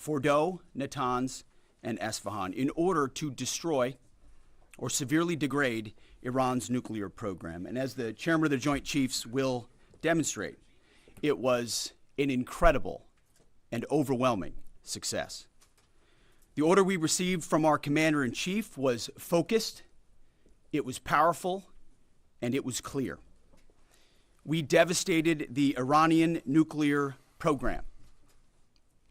Fordow, Natanz, and Esfahan in order to destroy or severely degrade Iran's nuclear program. And as the chairman of the Joint Chiefs will demonstrate, it was an incredible and overwhelming success. The order we received from our commander-in-chief was focused, it was powerful, and it was clear. We devastated the Iranian nuclear program.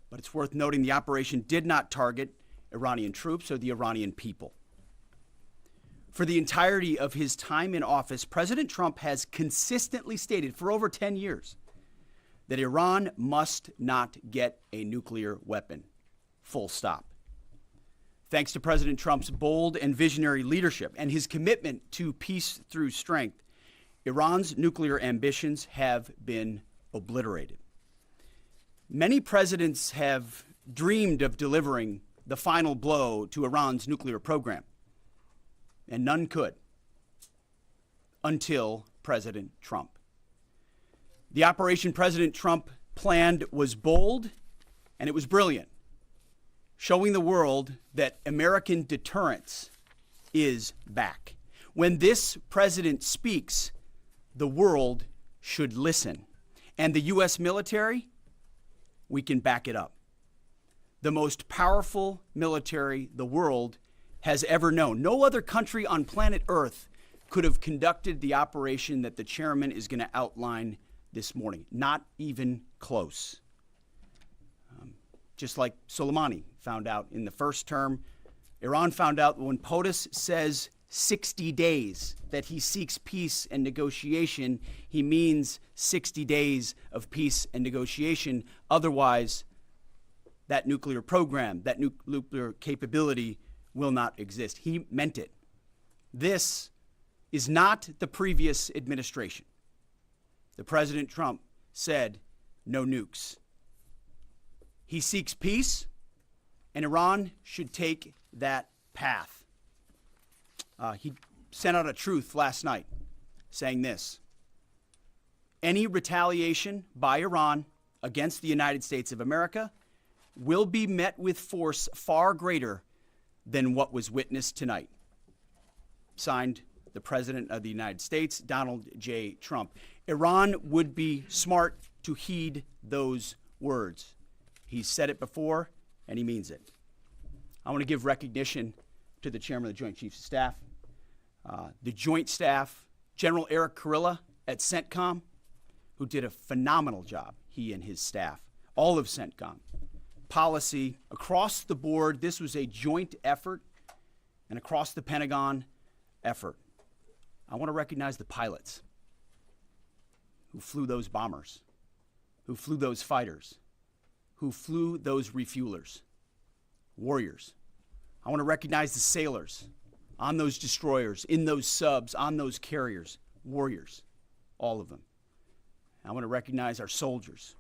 But it's worth noting the operation did not target Iranian troops or the Iranian people. For the entirety of his time in office, President Trump has consistently stated for over 10 years that Iran must not get a nuclear weapon. Full stop. Thanks to President Trump's bold and visionary leadership and his commitment to peace through strength, Iran's nuclear ambitions have been obliterated. Many presidents have dreamed of delivering the final blow to Iran's nuclear program, and none could until President Trump. The operation President Trump planned was bold and it was brilliant, showing the world that American deterrence is back. When this president speaks, the world should listen. And the U.S. military, we can back it up. The most powerful military the world has ever known. No other country on planet Earth could have conducted the operation that the chairman is going to outline this morning. Not even close. Just like Soleimani found out in the first term, Iran found out when POTUS says 60 days that he seeks peace and negotiation, he means 60 days of peace and negotiation. Otherwise, that nuclear program, that nuclear capability will not exist. He meant it. This is not the previous administration. The President Trump said no nukes. He seeks peace, and Iran should take that path. He sent out a truth last night saying this: any retaliation by Iran against the United States of America will be met with force far greater than what was witnessed tonight. Signed, the President of the United States, Donald J. Trump. Iran would be smart to heed those words. He's said it before, and he means it. I want to give recognition to the Chairman of the Joint Chiefs of Staff, the Joint Staff, General Eric Kurilla at CENTCOM, who did a phenomenal job, he and his staff, all of CENTCOM. Policy, across the board, this was a joint effort, and across the Pentagon effort. I want to recognize the pilots who flew those bombers, who flew those fighters, who flew those refuelers, warriors. I want to recognize the sailors on those destroyers, in those subs, on those carriers, warriors, all of them. I want to recognize our soldiers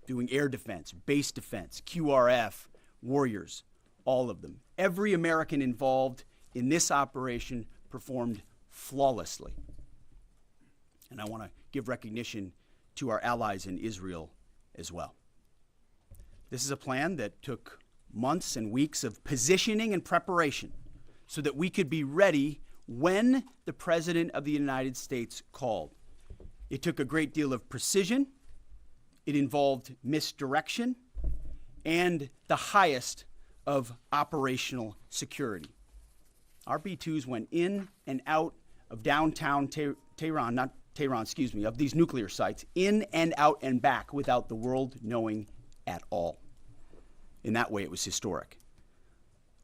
doing air defense, base defense, QRF, warriors, all of them. Every American involved in this operation performed flawlessly. And I want to give recognition to our allies in Israel as well. This is a plan that took months and weeks of positioning and preparation so that we could be ready when the President of the United States called. It took a great deal of precision. It involved misdirection and the highest of operational security. Our B-2s went in and out of downtown Tehran, of these nuclear sites, in and out and back without the world knowing at all. In that way, it was historic.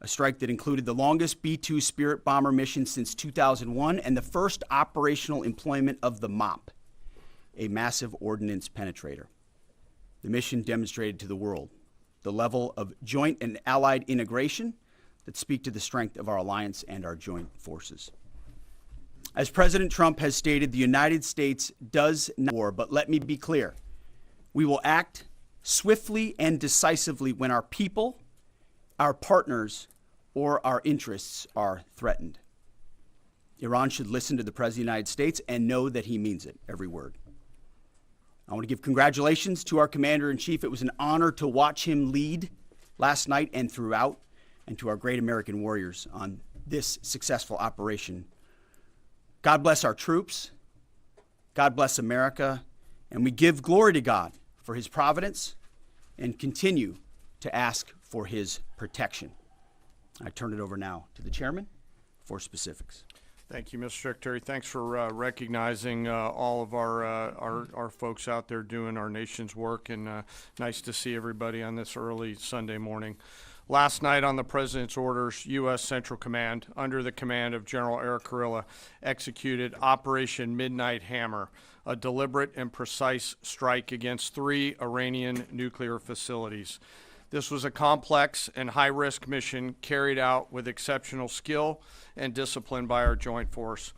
A strike that included the longest B-2 Spirit bomber mission since 2001 and the first operational employment of the MOP, a massive ordnance penetrator. The mission demonstrated to the world the level of joint and allied integration that speak to the strength of our alliance and our joint forces. As President Trump has stated, the United States does not war, but let me be clear. We will act swiftly and decisively when our people, our partners, or our interests are threatened. Iran should listen to the President of the United States and know that he means it, every word. I want to give congratulations to our Commander-in-Chief. It was an honor to watch him lead last night and throughout, and to our great American warriors on this successful operation. God bless our troops. God bless America. And we give glory to God for his providence and continue to ask for his protection. I turn it over now to the chairman for specifics. Thank you, Mr. Secretary. Thanks for recognizing all of our folks out there doing our nation's work, and nice to see everybody on this early Sunday morning. Last night, on the President's orders, U.S. Central Command, under the command of General Eric Kurilla, executed Operation Midnight Hammer, a deliberate and precise strike against 3 Iranian nuclear facilities. This was a complex and high-risk mission carried out with exceptional skill and discipline by our joint force.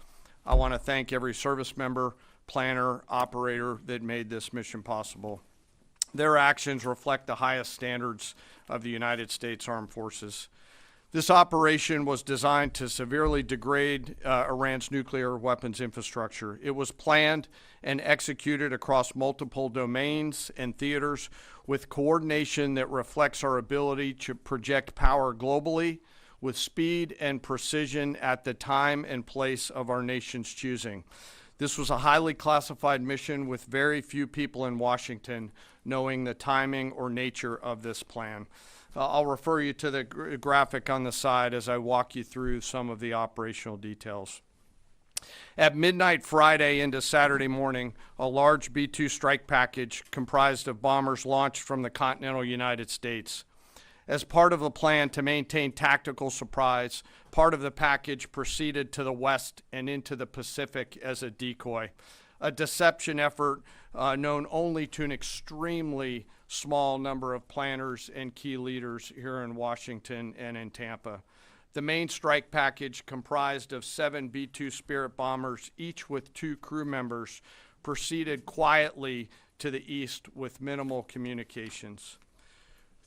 I want to thank every service member, planner, operator that made this mission possible. Their actions reflect the highest standards of the United States Armed Forces. This operation was designed to severely degrade Iran's nuclear weapons infrastructure. It was planned and executed across multiple domains and theaters with coordination that reflects our ability to project power globally with speed and precision at the time and place of our nation's choosing. This was a highly classified mission with very few people in Washington knowing the timing or nature of this plan. I'll refer you to the graphic on the side as I walk you through some of the operational details. At midnight Friday into Saturday morning, a large B-2 strike package comprised of bombers launched from the continental United States. As part of the plan to maintain tactical surprise, part of the package proceeded to the west and into the Pacific as a decoy, a deception effort known only to an extremely small number of planners and key leaders here in Washington and in Tampa. The main strike package, comprised of 7 B-2 Spirit bombers, each with 2 crew members, proceeded quietly to the east with minimal communications.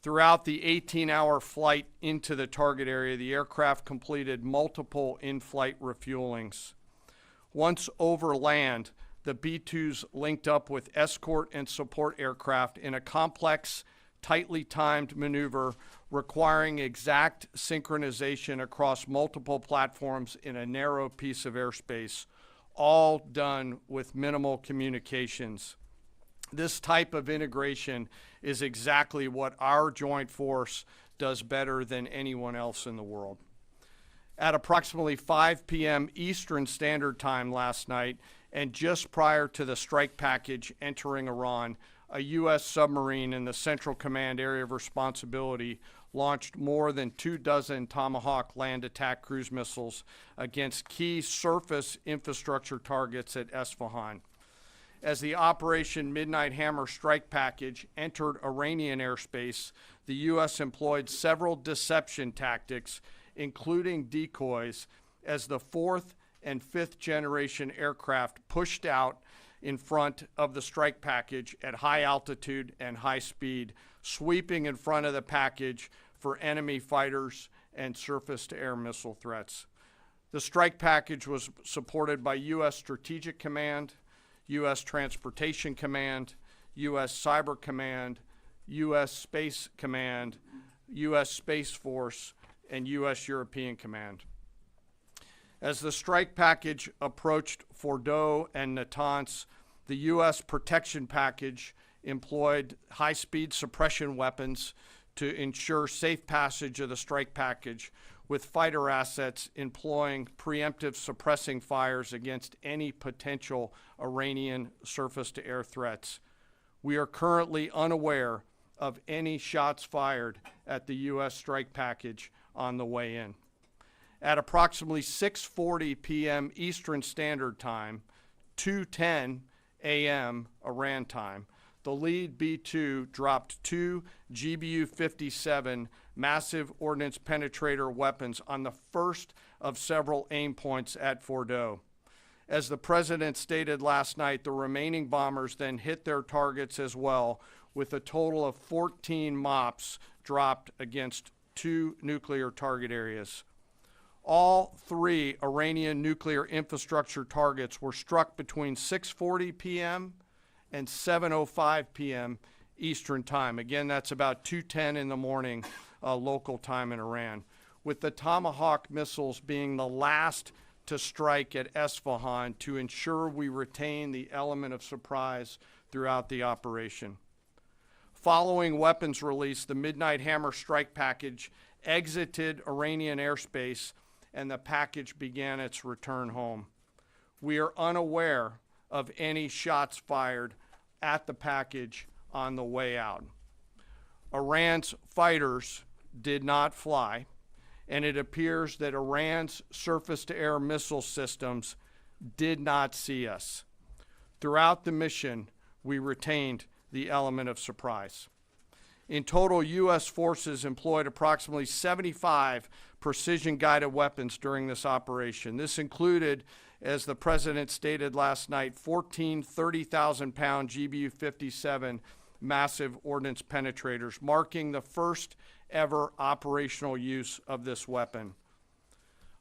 Throughout the 18-hour flight into the target area, the aircraft completed multiple in-flight refuelings. Once over land, the B-2s linked up with escort and support aircraft in a complex, tightly timed maneuver requiring exact synchronization across multiple platforms in a narrow piece of airspace, all done with minimal communications. This type of integration is exactly what our joint force does better than anyone else in the world. At approximately 5 p.m. Eastern Standard Time last night, and just prior to the strike package entering Iran, a U.S. submarine in the Central Command area of responsibility launched more than 24 Tomahawk land attack cruise missiles against key surface infrastructure targets at Esfahan. As the Operation Midnight Hammer strike package entered Iranian airspace, the U.S. employed several deception tactics, including decoys, as the 4th and 5th generation aircraft pushed out in front of the strike package at high altitude and high speed, sweeping in front of the package for enemy fighters and surface-to-air missile threats. The strike package was supported by U.S. Strategic Command, U.S. Transportation Command, U.S. Cyber Command, U.S. Space Command, U.S. Space Force, and U.S. European Command. As the strike package approached Fordo and Natanz, the U.S. protection package employed high-speed suppression weapons to ensure safe passage of the strike package, with fighter assets employing preemptive suppressing fires against any potential Iranian surface-to-air threats. We are currently unaware of any shots fired at the U.S. strike package on the way in. At approximately 6:40 p.m. Eastern Standard Time, 2:10 a.m. Iran time, the lead B-2 dropped 2 GBU-57 massive ordnance penetrator weapons on the first of several aim points at Fordo. As the president stated last night, the remaining bombers then hit their targets as well, with a total of 14 MOPs dropped against 2 nuclear target areas. All 3 Iranian nuclear infrastructure targets were struck between 6:40 p.m. and 7:05 p.m. Eastern Time. Again, that's about 2:10 in the morning local time in Iran, with the Tomahawk missiles being the last to strike at Esfahan to ensure we retain the element of surprise throughout the operation. Following weapons release, the Midnight Hammer strike package exited Iranian airspace and the package began its return home. We are unaware of any shots fired at the package on the way out. Iran's fighters did not fly, and it appears that Iran's surface-to-air missile systems did not see us. Throughout the mission, we retained the element of surprise. In total, U.S. forces employed approximately 75 precision-guided weapons during this operation. This included, as the President stated last night, 14 30,000-pound GBU-57 massive ordnance penetrators, marking the first ever operational use of this weapon.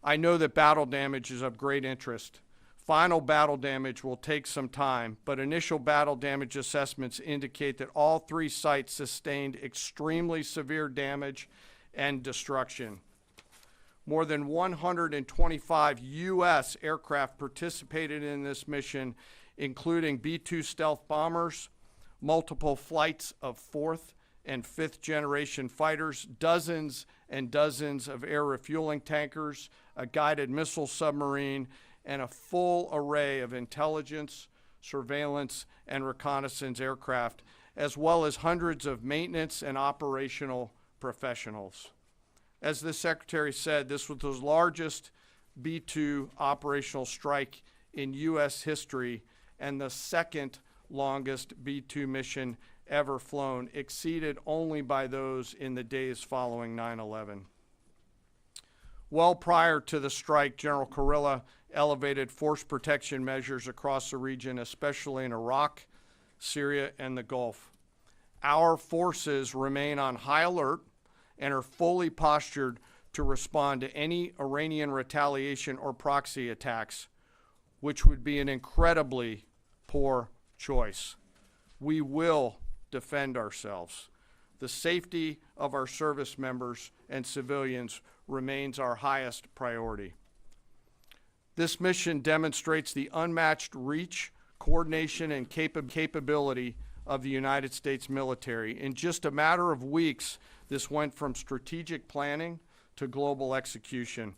I know that battle damage is of great interest. Final battle damage will take some time, but initial battle damage assessments indicate that all three sites sustained extremely severe damage and destruction. More than 125 U.S. aircraft participated in this mission, including B-2 stealth bombers, multiple flights of fourth and fifth generation fighters, dozens and dozens of air refueling tankers, a guided missile submarine, and a full array of intelligence, surveillance, and reconnaissance aircraft, as well as hundreds of maintenance and operational professionals. As the Secretary said, this was the largest B-2 operational strike in U.S. history and the second longest B-2 mission ever flown, exceeded only by those in the days following 9/11. Well prior to the strike, General Kepala elevated force protection measures across the region, especially in Iraq, Syria, and the Gulf. Our forces remain on high alert and are fully postured to respond to any Iranian retaliation or proxy attacks, which would be an incredibly poor choice. We will defend ourselves. The safety of our service members and civilians remains our highest priority. This mission demonstrates the unmatched reach, coordination, and capability of the United States military. In just a matter of weeks, this went from strategic planning to global execution.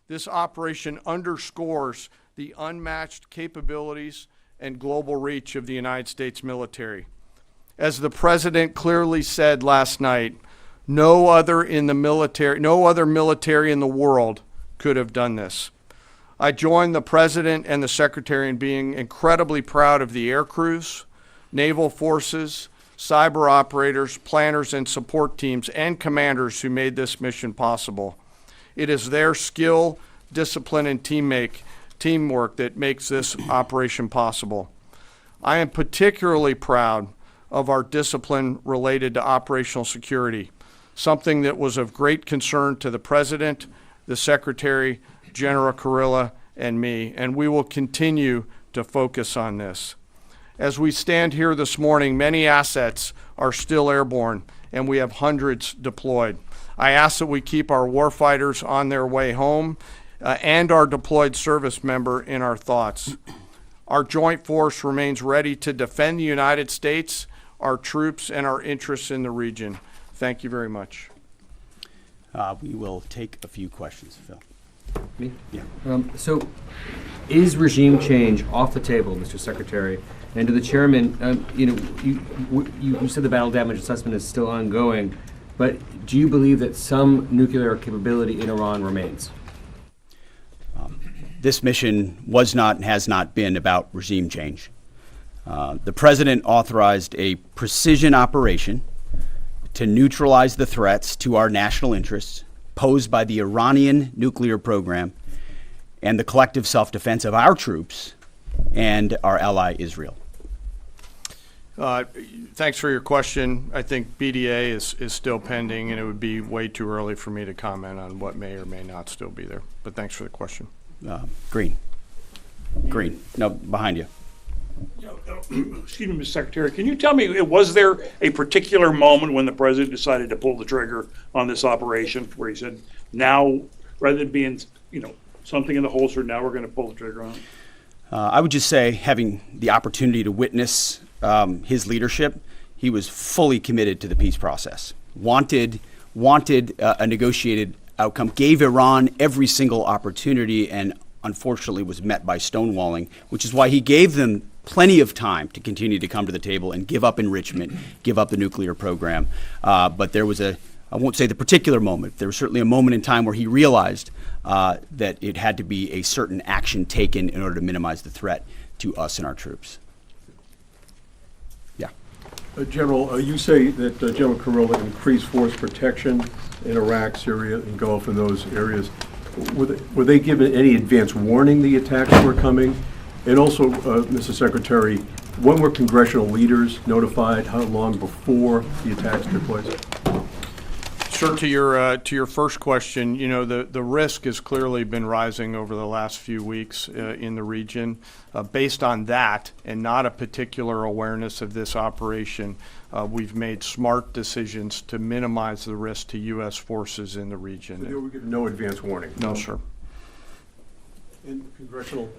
This operation underscores the unmatched capabilities and global reach of the United States military. As the President clearly said last night, no other military in the world could have done this. I join the President and the Secretary in being incredibly proud of the air crews, naval forces, cyber operators, planners, and support teams, and commanders who made this mission possible. It is their skill, discipline, and teamwork that makes this operation possible. I am particularly proud of our discipline related to operational security, something that was of great concern to the President, the Secretary, General Kepala, and me, and we will continue to focus on this. As we stand here this morning, many assets are still airborne, and we have hundreds deployed. I ask that we keep our warfighters on their way home and our deployed service member in our thoughts. Our joint force remains ready to defend the United States, our troops, and our interests in the region. Thank you very much. We will take a few questions, Phil. Me? Yeah. So, is regime change off the table, Mr. Secretary? And to the chairman, you said the battle damage assessment is still ongoing, but do you believe that some nuclear capability in Iran remains? This mission was not and has not been about regime change. The President authorized a precision operation to neutralize the threats to our national interests posed by the Iranian nuclear program and the collective self-defense of our troops and our ally Israel. Thanks for your question. I think BDA is still pending, and it would be way too early for me to comment on what may or may not still be there. But thanks for the question. Green. No, behind you. Excuse me, Mr. Secretary, can you tell me, was there a particular moment when the president decided to pull the trigger on this operation, where he said, now, rather than being, something in the holster, now we're going to pull the trigger on it? I would just say, having the opportunity to witness his leadership, he was fully committed to the peace process. Wanted a negotiated outcome, gave Iran every single opportunity, and unfortunately was met by stonewalling, which is why he gave them plenty of time to continue to come to the table and give up enrichment, give up the nuclear program. But there was I won't say the particular moment, there was certainly a moment in time where he realized that it had to be a certain action taken in order to minimize the threat to us and our troops. Yeah. General, you say that General Kronologi increased force protection in Iraq, Syria, and Gulf, and those areas. Were they given any advance warning the attacks were coming? And also, Mr. Secretary, when were congressional leaders notified? How long before the attacks took place? Sir, to your first question, the risk has clearly been rising over the last few weeks in the region. Based on that, and not a particular awareness of this operation, we've made smart decisions to minimize the risk to U.S. forces in the region. They were given no advance warning? No, sir. And congressional?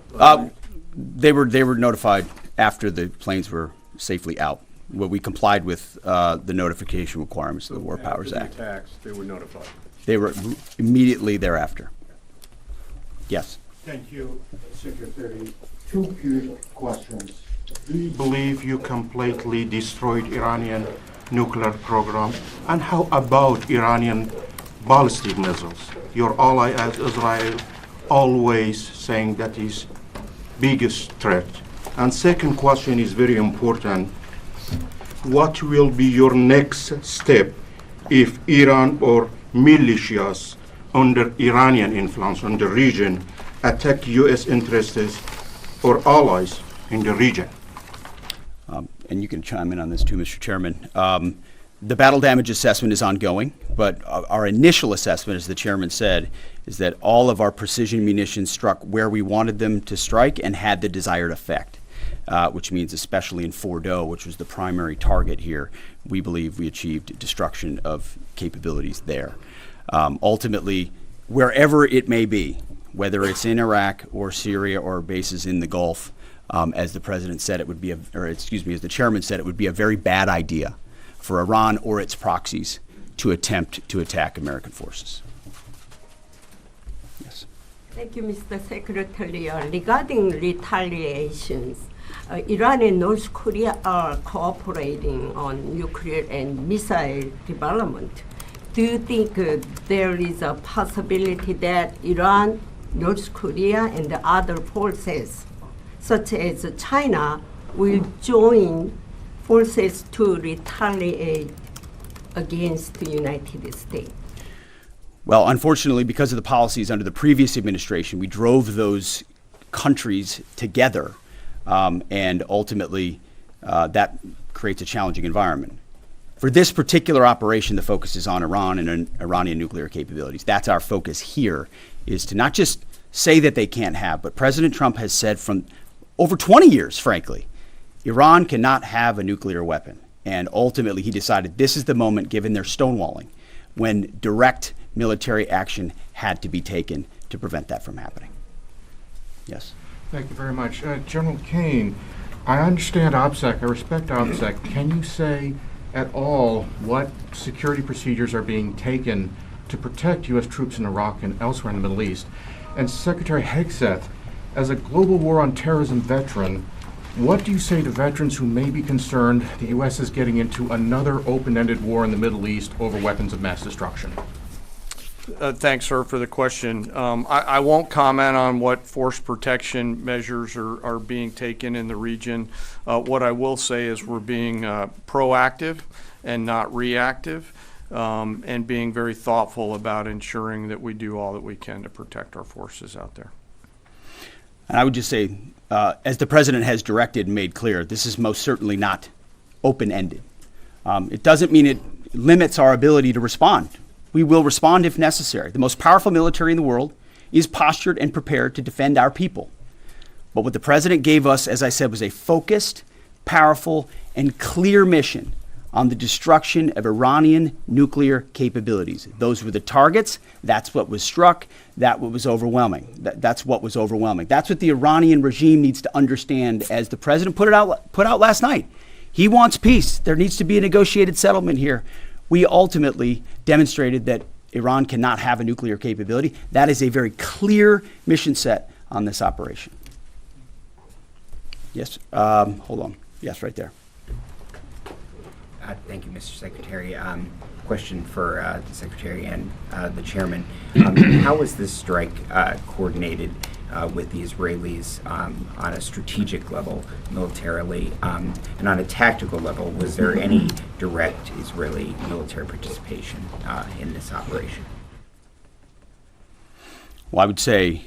They were notified after the planes were safely out. Well, we complied with the notification requirements of the War Powers Act. After the attacks, they were notified? They were immediately thereafter. Yes. Thank you, Secretary. Two quick questions. Do you believe you completely destroyed Iranian nuclear program? And how about Iranian ballistic missiles? Your ally as Israel always saying that is biggest threat. And second question is very important. What will be your next step if Iran or militias under Iranian influence in the region attack U.S. interests or allies in the region? And you can chime in on this too, Mr. Chairman. The battle damage assessment is ongoing, but our initial assessment, as the chairman said, is that all of our precision munitions struck where we wanted them to strike and had the desired effect. Which means especially in Fordo, which was the primary target here, we believe we achieved destruction of capabilities there. Ultimately, wherever it may be, whether it's in Iraq or Syria or bases in the Gulf, as the president said, as the chairman said, it would be a very bad idea for Iran or its proxies to attempt to attack American forces. Yes. Thank you, Mr. Secretary. Regarding retaliations, Iran and North Korea are cooperating on nuclear and missile development. Do you think there is a possibility that Iran, North Korea, and the other forces, such as China, will join forces to retaliate against the United States? Well, unfortunately, because of the policies under the previous administration, we drove those countries together. And ultimately, that creates a challenging environment. For this particular operation, the focus is on Iran and Iranian nuclear capabilities. That's our focus here, is to not just say that they can't have, but President Trump has said from over 20 years, frankly, Iran cannot have a nuclear weapon. And ultimately, he decided this is the moment, given their stonewalling, when direct military action had to be taken to prevent that from happening. Yes. Thank you very much. General Kane, I understand OPSEC, I respect OPSEC. Can you say at all what security procedures are being taken to protect U.S. troops in Iraq and elsewhere in the Middle East? And Secretary Hegseth, as a global war on terrorism veteran, what do you say to veterans who may be concerned the U.S. is getting into another open-ended war in the Middle East over weapons of mass destruction? Thanks, sir, for the question. I won't comment on what force protection measures are being taken in the region. What I will say is we're being proactive and not reactive, and being very thoughtful about ensuring that we do all that we can to protect our forces out there. And I would just say, as the president has directed and made clear, this is most certainly not open-ended. It doesn't mean it limits our ability to respond. We will respond if necessary. The most powerful military in the world is postured and prepared to defend our people. But what the president gave us, as I said, was a focused, powerful, and clear mission on the destruction of Iranian nuclear capabilities. Those were the targets. That's what was struck. That's what was overwhelming. That's what was overwhelming. That's what the Iranian regime needs to understand, as the president put out last night. He wants peace. There needs to be a negotiated settlement here. We ultimately demonstrated that Iran cannot have a nuclear capability. That is a very clear mission set on this operation. Yes, hold on. Yes, right there. Thank you, Mr. Secretary. Question for the Secretary and the Chairman. How was this strike coordinated with the Israelis on a strategic level, militarily, and on a tactical level? Was there any direct Israeli military participation in this operation? Well, I would say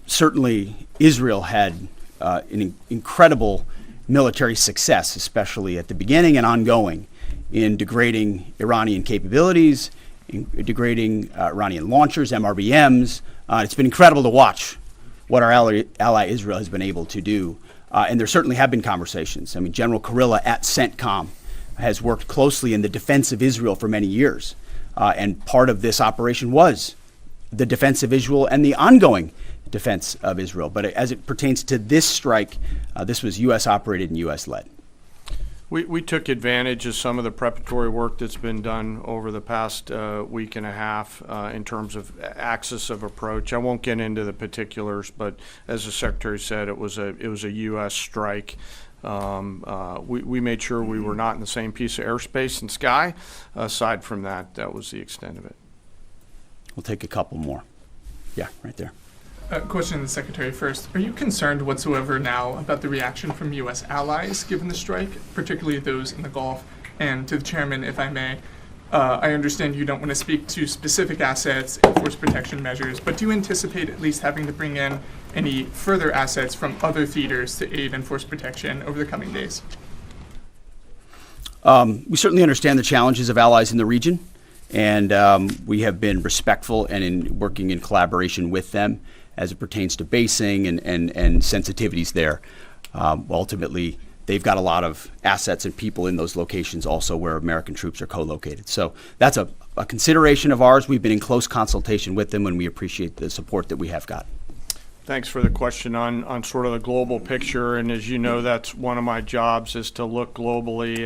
certainly Israel had an incredible military success, especially at the beginning and ongoing, in degrading Iranian capabilities, in degrading Iranian launchers, MRBMs. It's been incredible to watch what our ally Israel has been able to do. And there certainly have been conversations. I mean, General Ketua at CENTCOM has worked closely in the defense of Israel for many years. And part of this operation was the defense of Israel and the ongoing defense of Israel. But as it pertains to this strike, this was U.S. operated and U.S. led. We took advantage of some of the preparatory work that's been done over the past week and a half in terms of axis of approach. I won't get into the particulars, but as the Secretary said, it was a U.S. strike. We made sure we were not in the same piece of airspace and sky. Aside from that, that was the extent of it. We'll take a couple more. Yeah, right there. Question to the Secretary first. Are you concerned whatsoever now about the reaction from U.S. allies given the strike, particularly those in the Gulf? And to the Chairman, if I may, I understand you don't want to speak to specific assets and force protection measures, but do you anticipate at least having to bring in any further assets from other theaters to aid in force protection over the coming days? We certainly understand the challenges of allies in the region, and we have been respectful and in working in collaboration with them as it pertains to basing and sensitivities there. Ultimately, they've got a lot of assets and people in those locations also where American troops are co-located. So that's a consideration of ours. We've been in close consultation with them, and we appreciate the support that we have got. Thanks for the question on sort of the global picture. And as you know, that's one of my jobs, is to look globally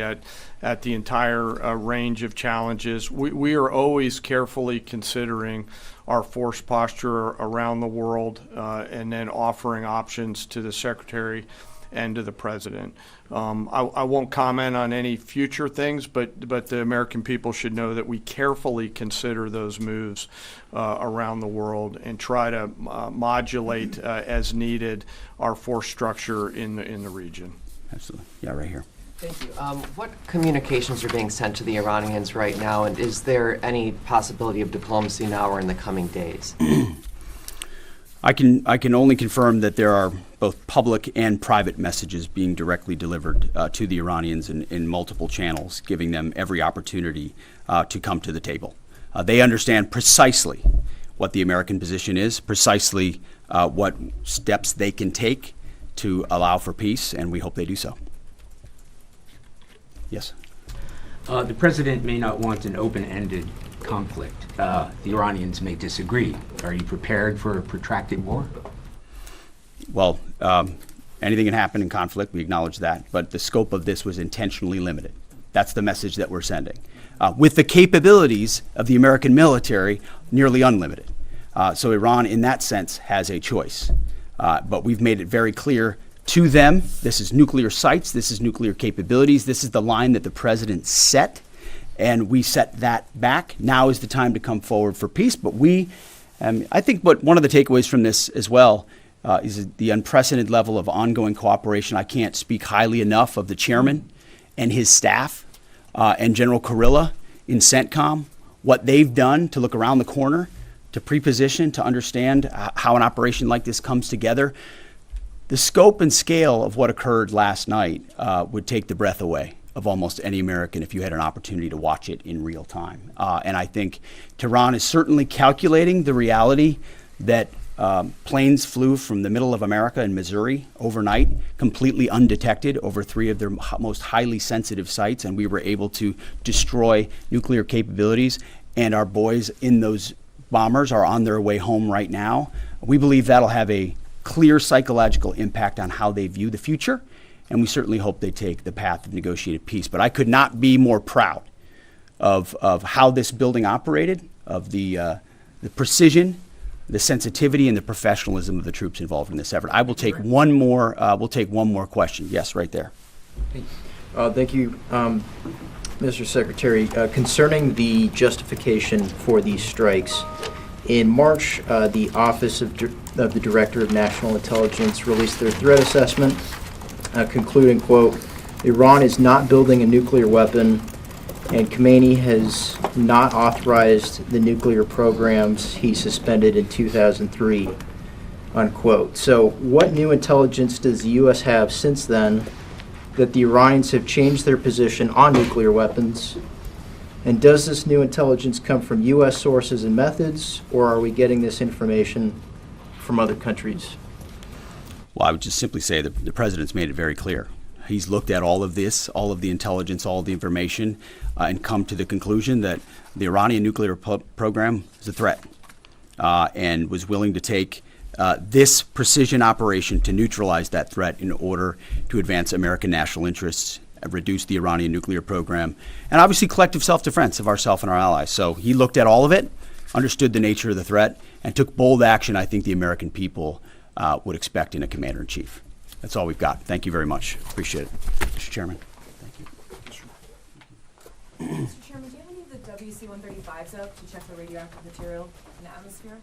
at the entire range of challenges. We are always carefully considering our force posture around the world and then offering options to the Secretary and to the President. I won't comment on any future things, but the American people should know that we carefully consider those moves around the world and try to modulate as needed our force structure in the region. Absolutely. Yeah, right here. Thank you. What communications are being sent to the Iranians right now, and is there any possibility of diplomacy now or in the coming days? I can only confirm that there are both public and private messages being directly delivered to the Iranians in multiple channels, giving them every opportunity to come to the table. They understand precisely what the American position is, precisely what steps they can take to allow for peace, and we hope they do so. Yes. The president may not want an open-ended conflict. The Iranians may disagree. Are you prepared for a protracted war? Well, anything can happen in conflict. We acknowledge that. But the scope of this was intentionally limited. That's the message that we're sending. With the capabilities of the American military, nearly unlimited. So Iran, in that sense, has a choice. But we've made it very clear to them, this is nuclear sites, this is nuclear capabilities, this is the line that the president set, and we set that back. Now is the time to come forward for peace. But I think one of the takeaways from this as well is the unprecedented level of ongoing cooperation. I can't speak highly enough of the chairman and his staff and General Ketua in CENTCOM, what they've done to look around the corner, to pre-position, to understand how an operation like this comes together. The scope and scale of what occurred last night would take the breath away of almost any American if you had an opportunity to watch it in real time. And I think Tehran is certainly calculating the reality that Planes flew from the middle of America in Missouri overnight, completely undetected over 3 of their most highly sensitive sites, and we were able to destroy nuclear capabilities. And our boys in those bombers are on their way home right now. We believe that'll have a clear psychological impact on how they view the future, and we certainly hope they take the path of negotiated peace. But I could not be more proud of how this building operated, of the precision, the sensitivity, and the professionalism of the troops involved in this effort. I will take one more. We'll take one more question. Yes, right there. Thank you, Mr. Secretary. Concerning the justification for these strikes, in March, the Office of the Director of National Intelligence released their threat assessment, concluding, quote, Iran is not building a nuclear weapon, and Khomeini has not authorized the nuclear programs he suspended in 2003, unquote. So what new intelligence does the U.S. have since then that the Iranians have changed their position on nuclear weapons? And does this new intelligence come from U.S. sources and methods, or are we getting this information from other countries? Well, I would just simply say that the president's made it very clear. He's looked at all of this, all of the intelligence, all of the information, and come to the conclusion that the Iranian nuclear program is a threat, and was willing to take this precision operation to neutralize that threat in order to advance American national interests, reduce the Iranian nuclear program, and obviously collective self-defense of ourselves and our allies. So he looked at all of it, understood the nature of the threat, and took bold action I think the American people would expect in a commander-in-chief. That's all we've got. Thank you very much. Appreciate it. Mr. Chairman. Thank you. Mr. Chairman, do you have any of the WC-135s up to check the radioactive material in the atmosphere?